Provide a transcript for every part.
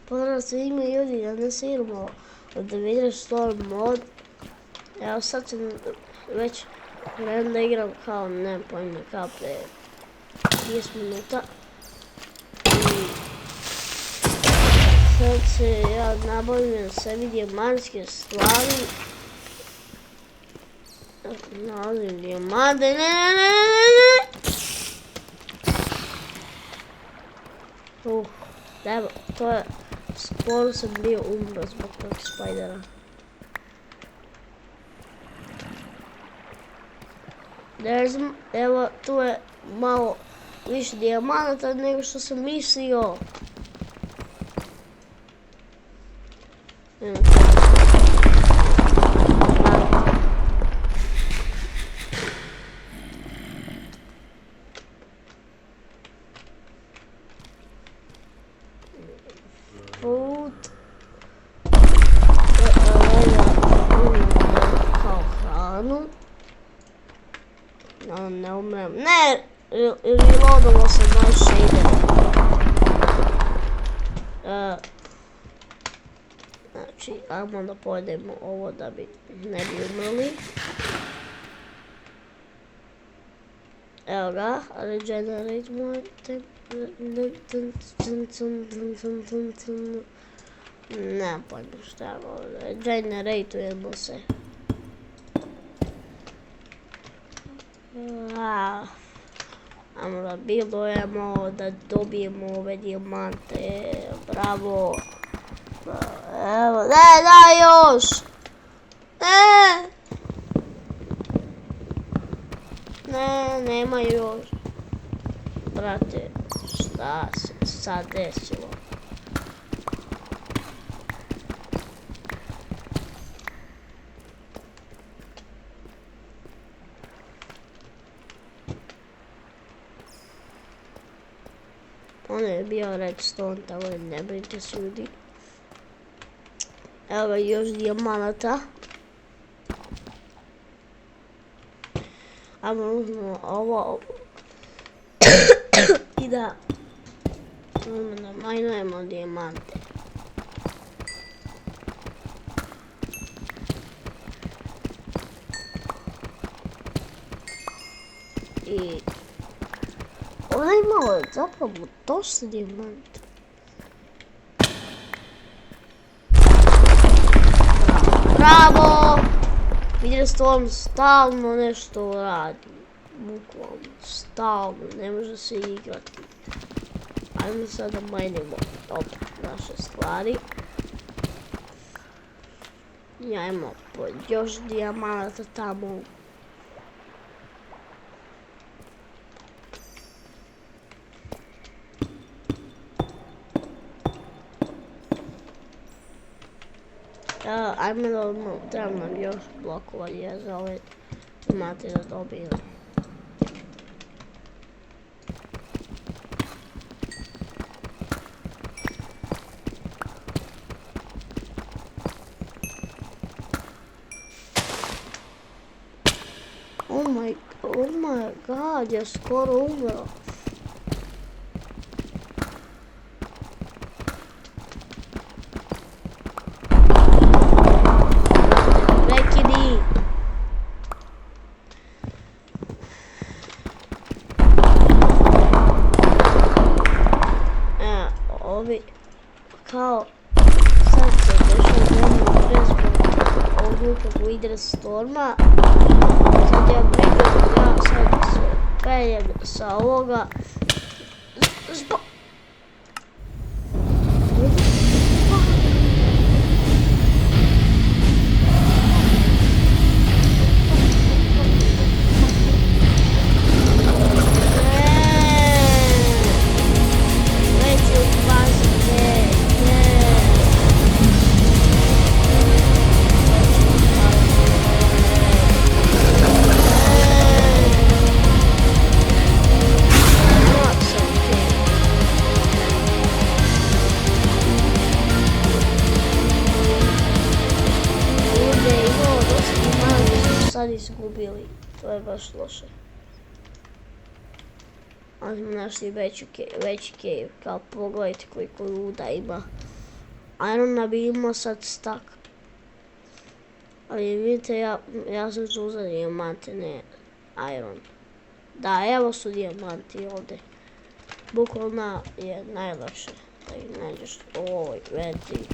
Pozdrav svima ljudi, danas igramo da vidiš Storm mod. Evo sad sam već krenuo da igram kao, nemam pojma, kao pre 10 minuta. I sad se ja nabavim sebi dijamantske stvari. Nalazim dijamante, ne. Evo, to je, skoro sam bio umro zbog tog spajdera. Evo, tu je malo više dijamanata nego što sam mislio. Food. Kao hranu. Ne umrem. Ne! Reloadalo sam moj shader. Znači, ajmo da pojedemo ovo da bi ne bi umrli. Evo ga, regenerate moj temp. Nemam pojma šta je ovo, regeneratujemo se. Ajmo da buildujemo, da dobijemo ove dijamante, bravo. Evo, ne, daj još! Ne, nema još. Brate, šta se sad desilo? On je bio redstone, tako da ne brinite se ljudi. Evo ga još dijamanata. Ajmo uzmemo ovo. I da majnujemo dijamante. I ona imala zapravo dosta dijamanta. Bravo! Vidjeli ste on stalno nešto radi. Bukvalno, stalno, ne može se igrati. Ajmo sad da majnimo opet naše stvari. I ajmo po još dijamanata tamo. Ajmo da trebam nam još blokova za ove dijamante da dobijem. Oh my god, ja skoro umro. Prekidi. Ovi kao sad se dešava vremena prezbog ovdje igre Storma. Sad ja brigam, ja sad se peljem sa ovoga. Sad izgubili, to je baš loše. Ali smo našli veći cave, kao pogledajte koliko luda ima. Irona bi imao sad stak. Ali vidite, ja sam čuo za dijamante, ne iron. Da, evo su dijamanti ovdje. Bukvalno je najlakše da ih nađeš u ovoj verziji.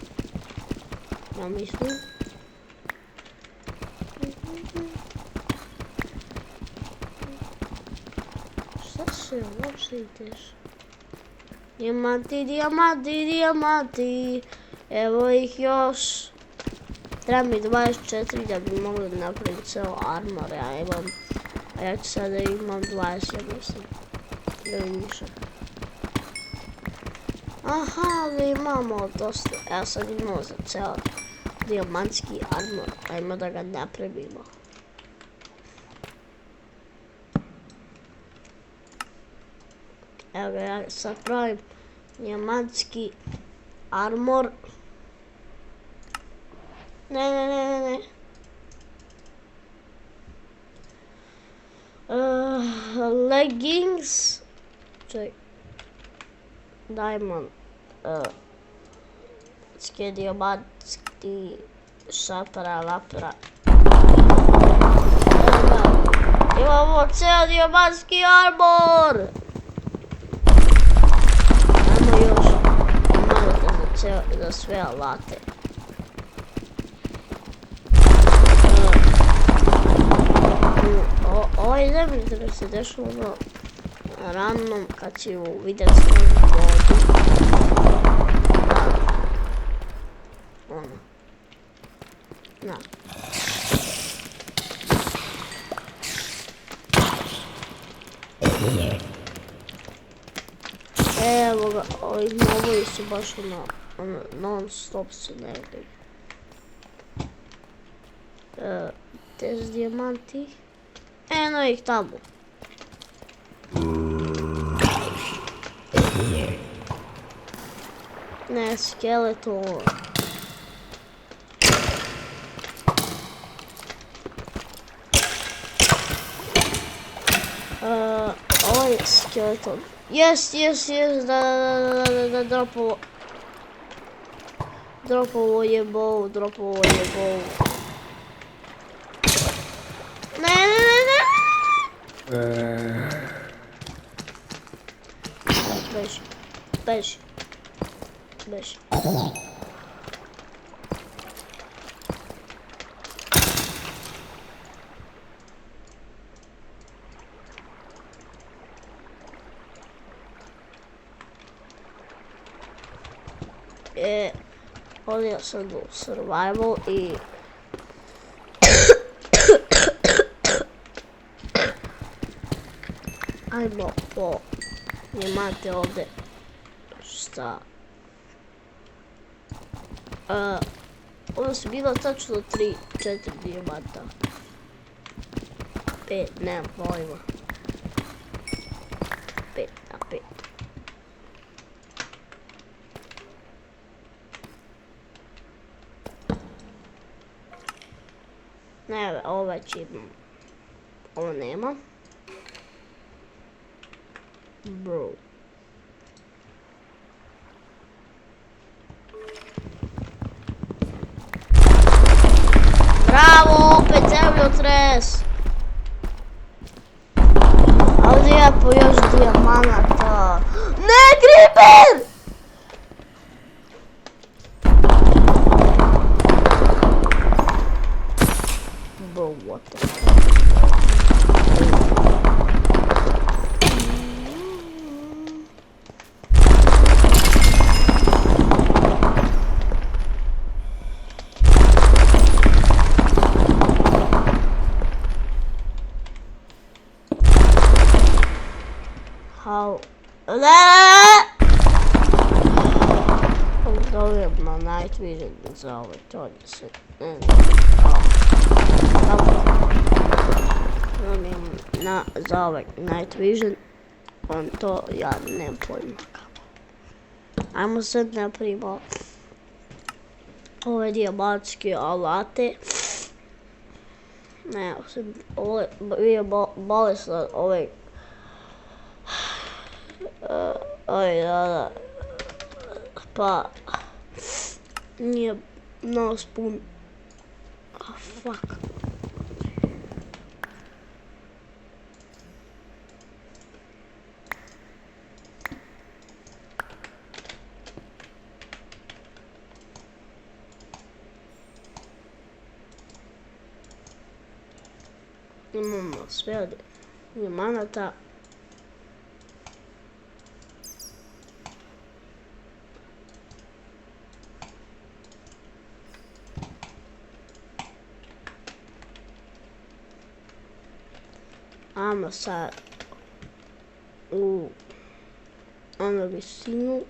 Ja mislim. Šta se uopšte ideš? Dijamanti, dijamanti, dijamanti. Evo ih još. Treba mi 24 da bi mogli napraviti ceo armor. Ja ću sada imam 20, mislim. Ili više. Aha, ali imamo dosta. Ja sad imamo za ceo dijamantski armor. Ajmo da ga napravimo. Evo ga, ja sad pravim dijamantski armor. Ne. Leggings. Čekaj. Diamond. Dijamantski šapara, lapara. Imamo ceo dijamantski armor. Ajmo još. Imamo za sve alate. Ovaj zemlji da se dešava random kad ću vidjeti svoju vodu. Na. Evo ga, ovi mobovi su baš non stop su nekaj. Te su dijamanti. Eno ih tamo. Ne, skeleton. Ovaj skeleton. Yes, da, dropovo. Dropovo je bow. Ne. Beži. Ovdje sam u survival i ajmo po dijamante ovdje. Šta? Ovo su bilo tačno 3-4 dijamanta. 5, nemam pojma. 5 na 5. Ne, ovaj će imam. Ovo nema. Bro. Bravo, opet zemljotres. Ovdje ja po još dijamanata. Ne, creeper! Bro, what the fuck? How? Dobijem na night vision za ovaj, to se ne znam. Za ovaj night vision, to ja nemam pojma kako. Ajmo sad napravimo ove dijamantske alate. Ne, ovo je bolesno, ovaj da. Pa Nije nos pun. Ah, fuck. Imamo sve od dijamanata. Ajmo sad u onu visinu.